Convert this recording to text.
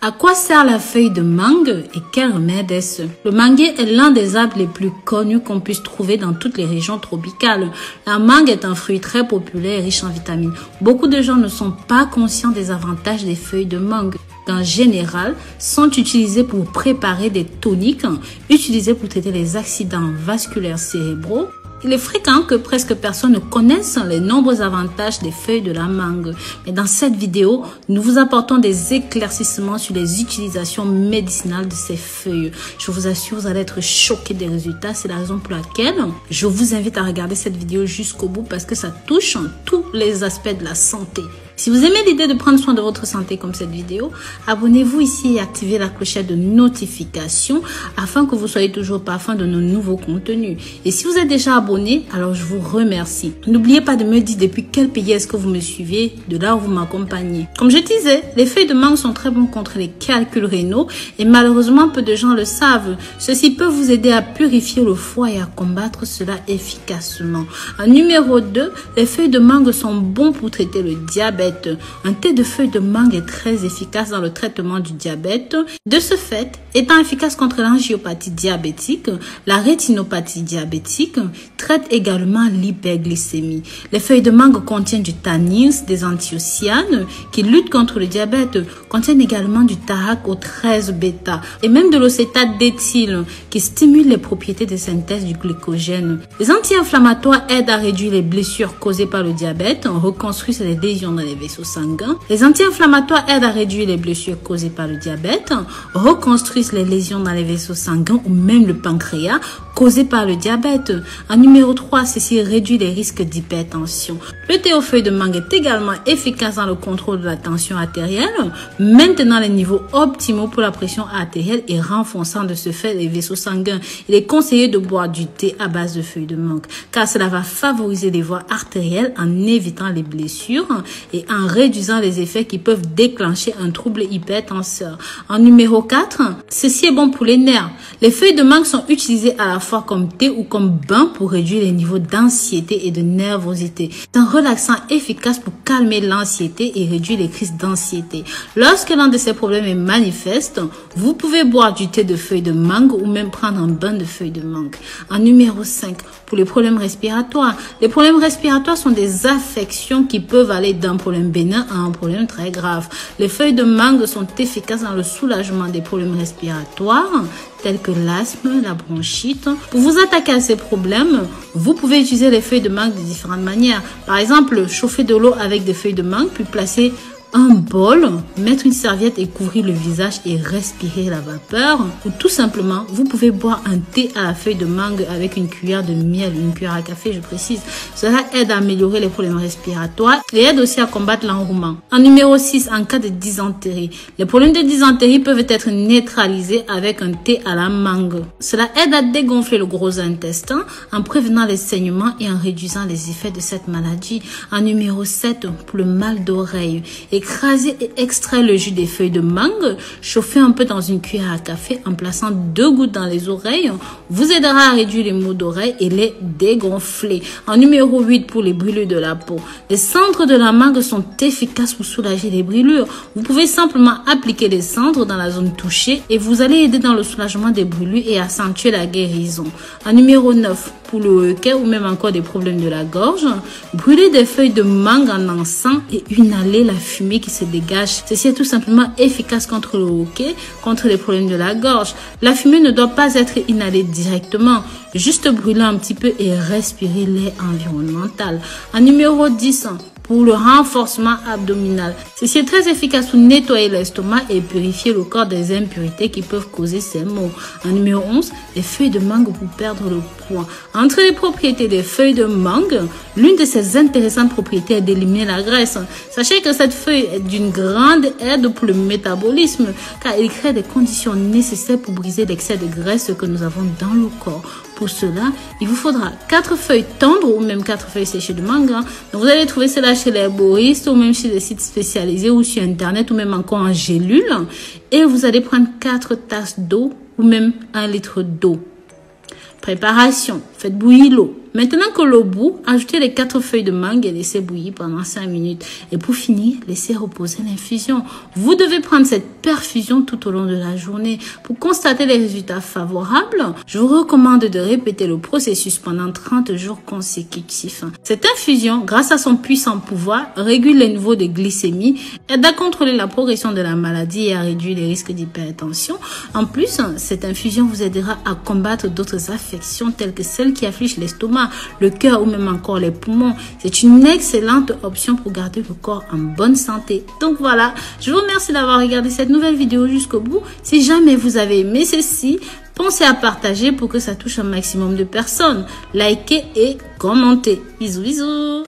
À quoi sert la feuille de mangue et quel remède est-ce? Le manguier est l'un des arbres les plus connus qu'on puisse trouver dans toutes les régions tropicales. La mangue est un fruit très populaire et riche en vitamines. Beaucoup de gens ne sont pas conscients des avantages des feuilles de mangue. En général, sont utilisées pour préparer des toniques, utilisées pour traiter les accidents vasculaires cérébraux. Il est fréquent que presque personne ne connaisse les nombreux avantages des feuilles de la mangue. Mais dans cette vidéo, nous vous apportons des éclaircissements sur les utilisations médicinales de ces feuilles. Je vous assure, vous allez être choqués des résultats. C'est la raison pour laquelle je vous invite à regarder cette vidéo jusqu'au bout parce que ça touche tous les aspects de la santé. Si vous aimez l'idée de prendre soin de votre santé comme cette vidéo, abonnez-vous ici et activez la clochette de notification afin que vous soyez toujours parfum de nos nouveaux contenus. Et si vous êtes déjà abonné, alors je vous remercie. N'oubliez pas de me dire depuis quel pays est-ce que vous me suivez, de là où vous m'accompagnez. Comme je disais, les feuilles de mangue sont très bonnes contre les calculs rénaux et malheureusement peu de gens le savent. Ceci peut vous aider à purifier le foie et à combattre cela efficacement. En numéro 2, les feuilles de mangue sont bons pour traiter le diabète. Un thé de feuilles de mangue est très efficace dans le traitement du diabète. De ce fait, étant efficace contre l'angiopathie diabétique, la rétinopathie diabétique, traite également l'hyperglycémie. Les feuilles de mangue contiennent du tannins, des anthocyanes qui luttent contre le diabète, contiennent également du tarac au 13 bêta et même de l'océtate d'éthyle qui stimule les propriétés de synthèse du glycogène. Les anti-inflammatoires aident à réduire les blessures causées par le diabète, reconstruisent les lésions dans les vaisseaux sanguins. Les anti-inflammatoires aident à réduire les blessures causées par le diabète, reconstruisent les lésions dans les vaisseaux sanguins ou même le pancréas causé par le diabète. En numéro 3, ceci réduit les risques d'hypertension. Le thé aux feuilles de mangue est également efficace dans le contrôle de la tension artérielle, maintenant les niveaux optimaux pour la pression artérielle et renforçant de ce fait les vaisseaux sanguins. Il est conseillé de boire du thé à base de feuilles de mangue car cela va favoriser les voies artérielles en évitant les blessures et en réduisant les effets qui peuvent déclencher un trouble hypertenseur. En numéro 4, ceci est bon pour les nerfs. Les feuilles de mangue sont utilisées à la fois comme thé ou comme bain pour réduire les niveaux d'anxiété et de nervosité. C'est un relaxant efficace pour calmer l'anxiété et réduire les crises d'anxiété. Lorsque l'un de ces problèmes est manifeste, vous pouvez boire du thé de feuilles de mangue ou même prendre un bain de feuilles de mangue. En numéro 5, pour les problèmes respiratoires. Les problèmes respiratoires sont des affections qui peuvent aller d'un problème bénin à un problème très grave. Les feuilles de mangue sont efficaces dans le soulagement des problèmes respiratoires tels que l'asthme, la bronchite. Pour vous attaquer à ces problèmes, vous pouvez utiliser les feuilles de mangue de différentes manières. Par exemple, chauffer de l'eau avec des feuilles de mangue, puis placer un bol, mettre une serviette et couvrir le visage et respirer la vapeur. Ou tout simplement, vous pouvez boire un thé à la feuille de mangue avec une cuillère de miel, une cuillère à café, je précise. Cela aide à améliorer les problèmes respiratoires et aide aussi à combattre l'enrouement. En numéro 6, en cas de dysentérie. Les problèmes de dysentérie peuvent être neutralisés avec un thé à la mangue. Cela aide à dégonfler le gros intestin en prévenant les saignements et en réduisant les effets de cette maladie. En numéro 7, pour le mal d'oreille. Écraser et extraire le jus des feuilles de mangue, chauffer un peu dans une cuillère à café en plaçant 2 gouttes dans les oreilles, vous aidera à réduire les maux d'oreille et les dégonfler. En numéro 8, pour les brûlures de la peau. Les cendres de la mangue sont efficaces pour soulager les brûlures. Vous pouvez simplement appliquer les cendres dans la zone touchée et vous allez aider dans le soulagement des brûlures et accentuer la guérison. En numéro 9, pour le hoquet ou même encore des problèmes de la gorge, brûler des feuilles de mangue en encens et inhaler la fumée qui se dégage. Ceci est tout simplement efficace contre le hoquet, contre les problèmes de la gorge. La fumée ne doit pas être inhalée directement, juste brûler un petit peu et respirer l'air environnemental. En numéro 10, pour le renforcement abdominal. Ceci est très efficace pour nettoyer l'estomac et purifier le corps des impurités qui peuvent causer ces maux. En numéro 11, les feuilles de mangue pour perdre le poids. Entre les propriétés des feuilles de mangue, l'une de ces intéressantes propriétés est d'éliminer la graisse. Sachez que cette feuille est d'une grande aide pour le métabolisme car elle crée des conditions nécessaires pour briser l'excès de graisse que nous avons dans le corps. Pour cela, il vous faudra 4 feuilles tendres ou même 4 feuilles séchées de mangue. Donc, vous allez trouver cela chez les herboristes ou même chez des sites spécialisés ou sur internet ou même encore en gélule. Et vous allez prendre 4 tasses d'eau ou même 1 litre d'eau. Préparation. Faites bouillir l'eau. Maintenant que l'eau bout, ajoutez les 4 feuilles de mangue et laissez bouillir pendant 5 minutes. Et pour finir, laissez reposer l'infusion. Vous devez prendre cette perfusion tout au long de la journée. Pour constater les résultats favorables, je vous recommande de répéter le processus pendant 30 jours consécutifs. Cette infusion, grâce à son puissant pouvoir, régule les niveaux de glycémie, aide à contrôler la progression de la maladie et à réduire les risques d'hypertension. En plus, cette infusion vous aidera à combattre d'autres affections telles que celles qui affligent l'estomac, le cœur ou même encore les poumons. C'est une excellente option pour garder le corps en bonne santé. Donc voilà, je vous remercie d'avoir regardé cette nouvelle vidéo jusqu'au bout. Si jamais vous avez aimé ceci, pensez à partager pour que ça touche un maximum de personnes. Likez et commentez. Bisous, bisous.